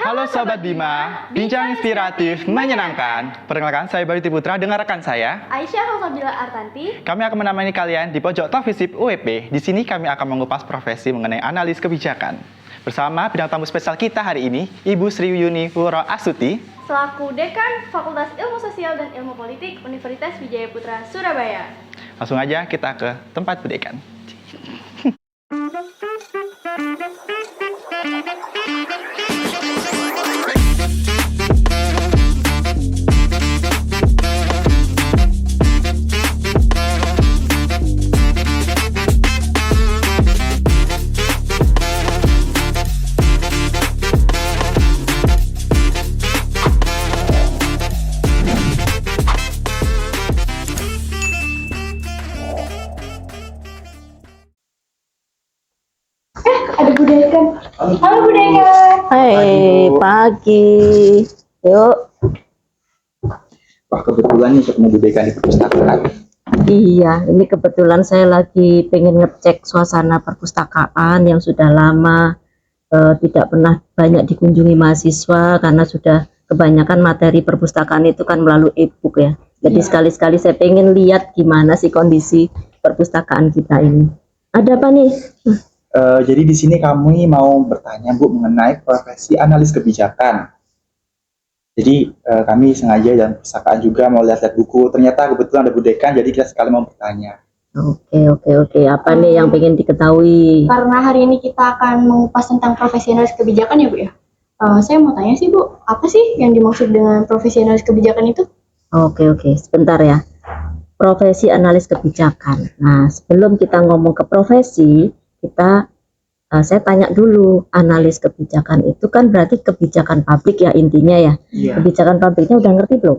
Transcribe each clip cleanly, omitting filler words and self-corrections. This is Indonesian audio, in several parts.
Halo Sobat Bima, bincang inspiratif, menyenangkan. Perkenalkan, saya Bayu Putra dengan rekan saya Aisyah Salsabila Artanti. Kami akan menemani kalian di pojok Talk Visip UEP. Di sini kami akan mengupas profesi mengenai analis kebijakan. Bersama bidang tamu spesial kita hari ini, Ibu Sri Yuni Wuro Astuti, selaku Dekan Fakultas Ilmu Sosial dan Ilmu Politik Universitas Wijaya Putra, Surabaya. Langsung aja kita ke tempat Bu Dekan. Ada Bu Dekan. Halo Bu Dekan. Hai, pagi. Yuk. Wah, kebetulan nih ketemu Bu Dekan di perpustakaan. Iya, ini kebetulan saya lagi pengen ngecek suasana perpustakaan yang sudah lama tidak pernah banyak dikunjungi mahasiswa karena sudah kebanyakan materi perpustakaan itu kan melalui e-book ya. Jadi sekali-sekali saya pengen lihat gimana sih kondisi perpustakaan kita ini. Ada apa nih? Jadi di sini kami mau bertanya Bu mengenai profesi analis kebijakan. Jadi kami sengaja dan perpustakaan juga mau lihat-lihat buku. Ternyata kebetulan ada Bu Dekan, jadi kita sekali mau bertanya. Oke. Apa nih yang pengen diketahui? Karena hari ini kita akan mengupas tentang profesi analis kebijakan ya Bu ya. Saya mau tanya sih Bu, apa sih yang dimaksud dengan profesi analis kebijakan itu? Oke, sebentar ya. Profesi analis kebijakan. Nah, sebelum kita ngomong ke profesi, saya tanya dulu, analis kebijakan itu kan berarti kebijakan publik ya intinya ya. Iya. Kebijakan publiknya udah ngerti belum?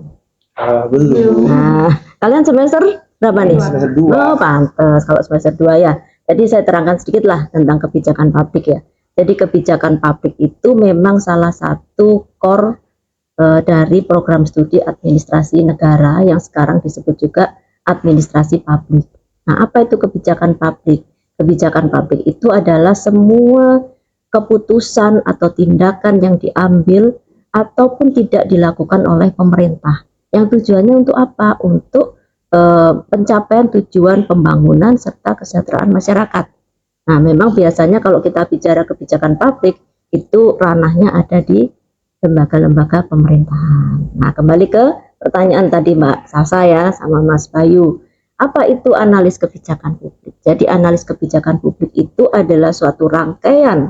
Belum. Nah, kalian semester berapa nih? Semester 2. Oh, pantes kalau semester 2 ya. Jadi saya terangkan sedikit lah tentang kebijakan publik ya. Jadi kebijakan publik itu memang salah satu core dari program studi administrasi negara yang sekarang disebut juga administrasi publik. Nah, apa itu kebijakan publik? Kebijakan publik itu adalah semua keputusan atau tindakan yang diambil ataupun tidak dilakukan oleh pemerintah. Yang tujuannya untuk apa? Untuk pencapaian tujuan pembangunan serta kesejahteraan masyarakat. Nah, memang biasanya kalau kita bicara kebijakan publik, itu ranahnya ada di lembaga-lembaga pemerintahan. Nah, kembali ke pertanyaan tadi Mbak Sasa ya, sama Mas Bayu. Apa itu analis kebijakan publik? Jadi analis kebijakan publik itu adalah suatu rangkaian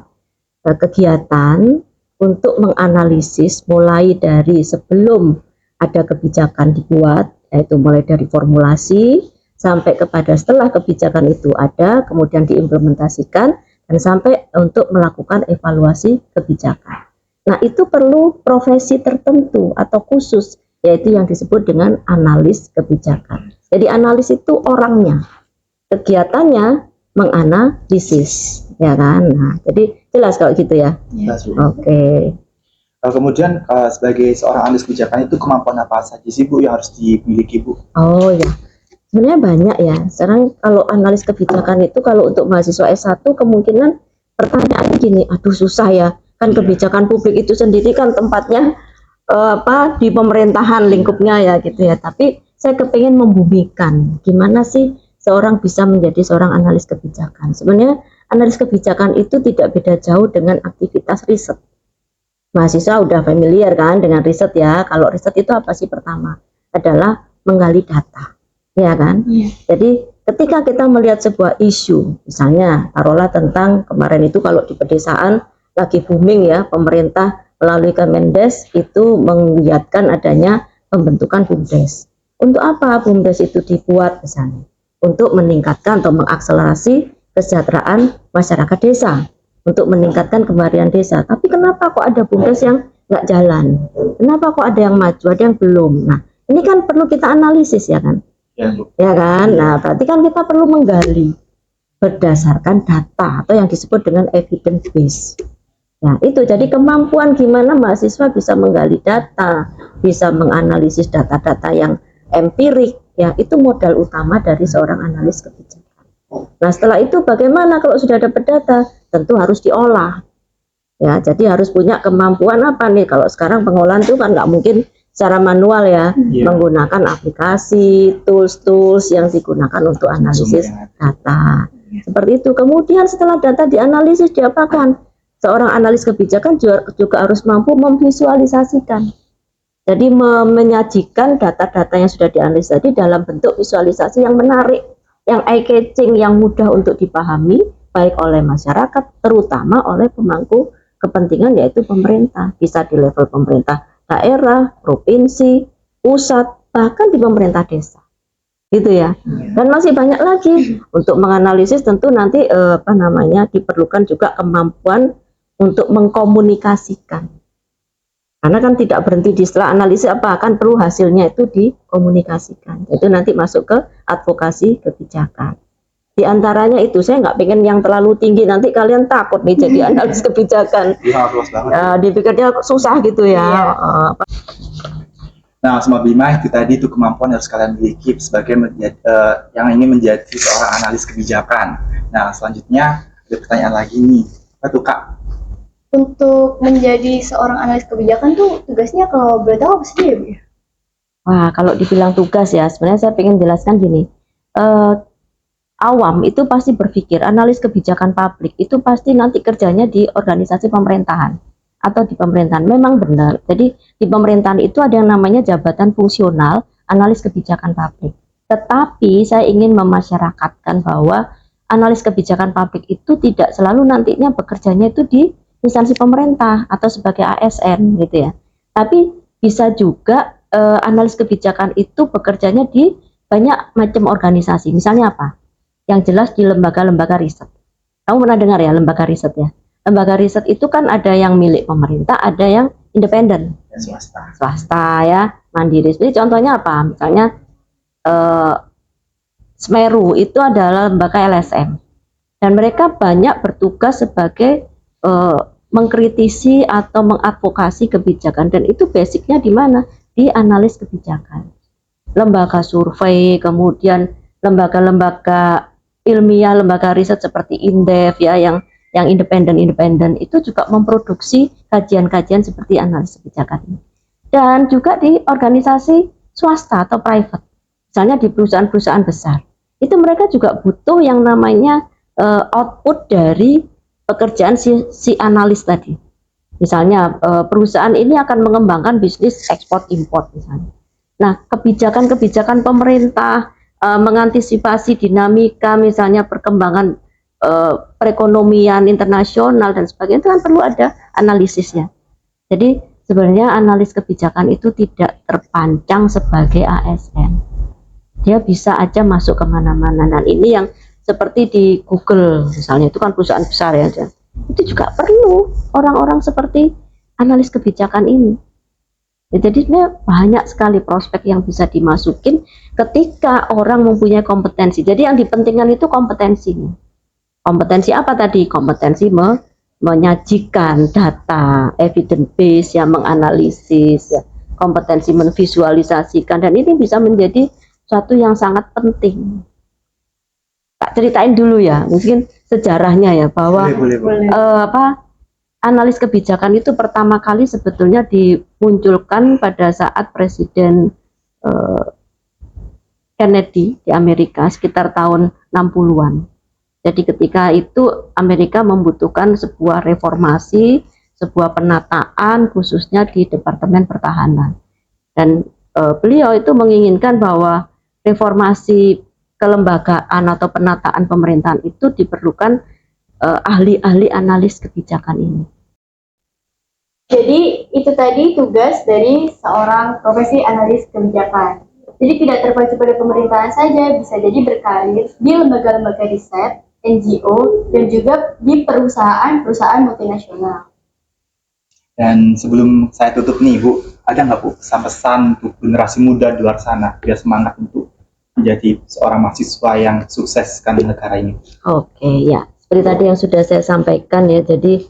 kegiatan untuk menganalisis mulai dari sebelum ada kebijakan dibuat, yaitu mulai dari formulasi sampai kepada setelah kebijakan itu ada, kemudian diimplementasikan dan sampai untuk melakukan evaluasi kebijakan. Nah, itu perlu profesi tertentu atau khusus, yaitu yang disebut dengan analis kebijakan. Jadi analis itu orangnya, kegiatannya menganalisis, ya kan? Nah, jadi jelas kalau gitu ya. Oke. Kemudian sebagai seorang analis kebijakan itu kemampuan apa saja sih Bu yang harus dimiliki Bu? Oh ya, sebenarnya banyak ya. Sekarang kalau analis kebijakan itu kalau untuk mahasiswa S1 kemungkinan pertanyaan gini, aduh susah ya. Kan kebijakan publik itu sendiri kan tempatnya di pemerintahan lingkupnya ya gitu ya. Tapi saya kepingin membumikan gimana sih seorang bisa menjadi seorang analis kebijakan. Sebenarnya analis kebijakan itu tidak beda jauh dengan aktivitas riset. Mahasiswa udah familiar kan dengan riset ya. Kalau riset itu apa sih? Pertama adalah menggali data, ya kan? Jadi ketika kita melihat sebuah isu, misalnya taruhlah tentang kemarin itu kalau di pedesaan lagi booming ya, pemerintah melalui Kemendes itu mengiyakan adanya pembentukan BUMDes. Untuk apa BUMDes itu dibuat misalnya? Untuk meningkatkan atau mengakselerasi kesejahteraan masyarakat desa, untuk meningkatkan kemandirian desa. Tapi kenapa kok ada BUMDes yang nggak jalan? Kenapa kok ada yang maju, ada yang belum? Nah, ini kan perlu kita analisis ya kan? Ya kan? Nah, berarti kan kita perlu menggali berdasarkan data atau yang disebut dengan evidence base. Nah, itu jadi kemampuan gimana mahasiswa bisa menggali data, bisa menganalisis data-data yang empirik, ya itu modal utama dari seorang analis kebijakan. Nah, setelah itu bagaimana kalau sudah dapat data? Tentu harus diolah. Ya, jadi harus punya kemampuan apa nih? Kalau sekarang pengolahan itu kan nggak mungkin secara manual ya, Iya. menggunakan aplikasi, tools-tools yang digunakan untuk analisis Sumber yang data. Seperti itu. Kemudian setelah data dianalisis, diapakan? Seorang analis kebijakan juga harus mampu memvisualisasikan. Jadi menyajikan data-data yang sudah dianalisis tadi dalam bentuk visualisasi yang menarik, yang eye-catching, yang mudah untuk dipahami, baik oleh masyarakat, terutama oleh pemangku kepentingan yaitu pemerintah. Bisa di level pemerintah daerah, provinsi, pusat, bahkan di pemerintah desa. Gitu ya. Dan masih banyak lagi untuk menganalisis. Tentu nanti diperlukan juga kemampuan untuk mengkomunikasikan. Karena kan tidak berhenti di setelah analisis kan perlu hasilnya itu dikomunikasikan. Itu nanti masuk ke advokasi kebijakan. Di antaranya itu saya nggak pengen yang terlalu tinggi, nanti kalian takut nih jadi analis kebijakan. Dipikirnya susah gitu ya. Nah, Sobat Bima, itu tadi itu kemampuan yang harus kalian miliki sebagai yang ingin menjadi seorang analis kebijakan. Nah, selanjutnya ada pertanyaan lagi nih. Apa tuh, Kak? Untuk menjadi seorang analis kebijakan tuh tugasnya kalau boleh tahu apa sih ya, Bu? Wah, kalau dibilang tugas ya, sebenarnya saya ingin jelaskan gini. Awam itu pasti berpikir analis kebijakan publik itu pasti nanti kerjanya di organisasi pemerintahan atau di pemerintahan. Memang benar. Jadi di pemerintahan itu ada yang namanya jabatan fungsional analis kebijakan publik. Tetapi saya ingin memasyarakatkan bahwa analis kebijakan publik itu tidak selalu nantinya bekerjanya itu di instansi pemerintah atau sebagai ASN gitu ya. Tapi bisa juga analis kebijakan itu bekerjanya di banyak macam organisasi. Misalnya apa? Yang jelas di lembaga-lembaga riset. Kamu pernah dengar ya lembaga riset ya? Lembaga riset itu kan ada yang milik pemerintah, ada yang independen, swasta ya, mandiri. Jadi contohnya apa? Misalnya Semeru itu adalah lembaga LSM dan mereka banyak bertugas sebagai mengkritisi atau mengadvokasi kebijakan, dan itu basicnya di mana? Di analis kebijakan. Lembaga survei, kemudian lembaga-lembaga ilmiah, lembaga riset seperti Indef ya, yang independen itu juga memproduksi kajian-kajian seperti analisis kebijakan ini. Dan juga di organisasi swasta atau private, misalnya di perusahaan-perusahaan besar, itu mereka juga butuh yang namanya output dari pekerjaan si analis tadi. Misalnya perusahaan ini akan mengembangkan bisnis ekspor impor misalnya. Nah, kebijakan-kebijakan pemerintah mengantisipasi dinamika misalnya perkembangan perekonomian internasional dan sebagainya, itu kan perlu ada analisisnya. Jadi sebenarnya analis kebijakan itu tidak terpancang sebagai ASN. Dia bisa aja masuk kemana-mana, dan ini yang seperti di Google misalnya, itu kan perusahaan besar ya, itu juga perlu orang-orang seperti analis kebijakan ini. Jadi banyak sekali prospek yang bisa dimasukin ketika orang mempunyai kompetensi. Jadi yang dipentingkan itu kompetensinya. Kompetensi apa tadi? Kompetensi menyajikan data, evidence base, yang menganalisis, ya. Kompetensi menvisualisasikan, dan ini bisa menjadi suatu yang sangat penting. Tak ceritain dulu ya, mungkin sejarahnya ya, bahwa boleh. Analis kebijakan itu pertama kali sebetulnya dimunculkan pada saat Presiden Kennedy di Amerika sekitar tahun 60-an. Jadi ketika itu Amerika membutuhkan sebuah reformasi, sebuah penataan khususnya di Departemen Pertahanan. Dan beliau itu menginginkan bahwa reformasi kelembagaan atau penataan pemerintahan itu diperlukan ahli-ahli analis kebijakan ini. Jadi itu tadi tugas dari seorang profesi analis kebijakan. Jadi tidak terpacu pada pemerintahan saja, bisa jadi berkarir di lembaga-lembaga riset, NGO, dan juga di perusahaan-perusahaan multinasional. Dan sebelum saya tutup nih, Bu, ada nggak Bu pesan-pesan untuk generasi muda di luar sana biar semangat untuk menjadi seorang mahasiswa yang sukseskan negara ini? Oke, ya. Seperti tadi yang sudah saya sampaikan ya, jadi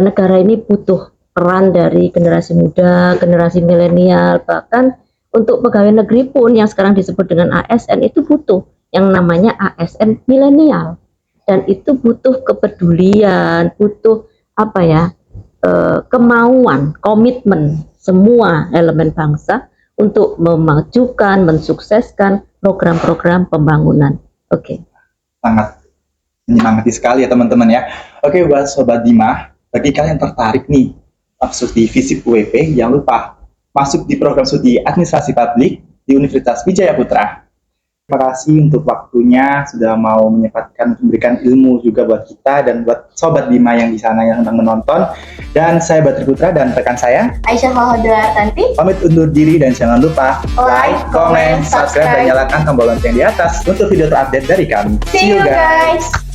negara ini butuh peran dari generasi muda, generasi milenial, bahkan untuk pegawai negeri pun yang sekarang disebut dengan ASN itu butuh yang namanya ASN milenial, dan itu butuh kepedulian, butuh apa ya, kemauan, komitmen semua elemen bangsa untuk memajukan, mensukseskan program-program pembangunan. Oke. Sangat menyemangati sekali ya teman-teman ya. Oke, buat Sobat Dima, bagi kalian yang tertarik nih masuk di FISIP UWP, jangan lupa masuk di program studi Administrasi Publik di Universitas Wijaya Putra. Terima kasih untuk waktunya sudah mau menyempatkan memberikan ilmu juga buat kita dan buat Sobat Dima yang di sana yang sedang menonton. Dan saya Batri Putra dan rekan saya Aisyah Fahodlartanti. pamit undur diri dan jangan lupa like, comment, subscribe, dan nyalakan tombol lonceng di atas untuk video terupdate dari kami. See you guys.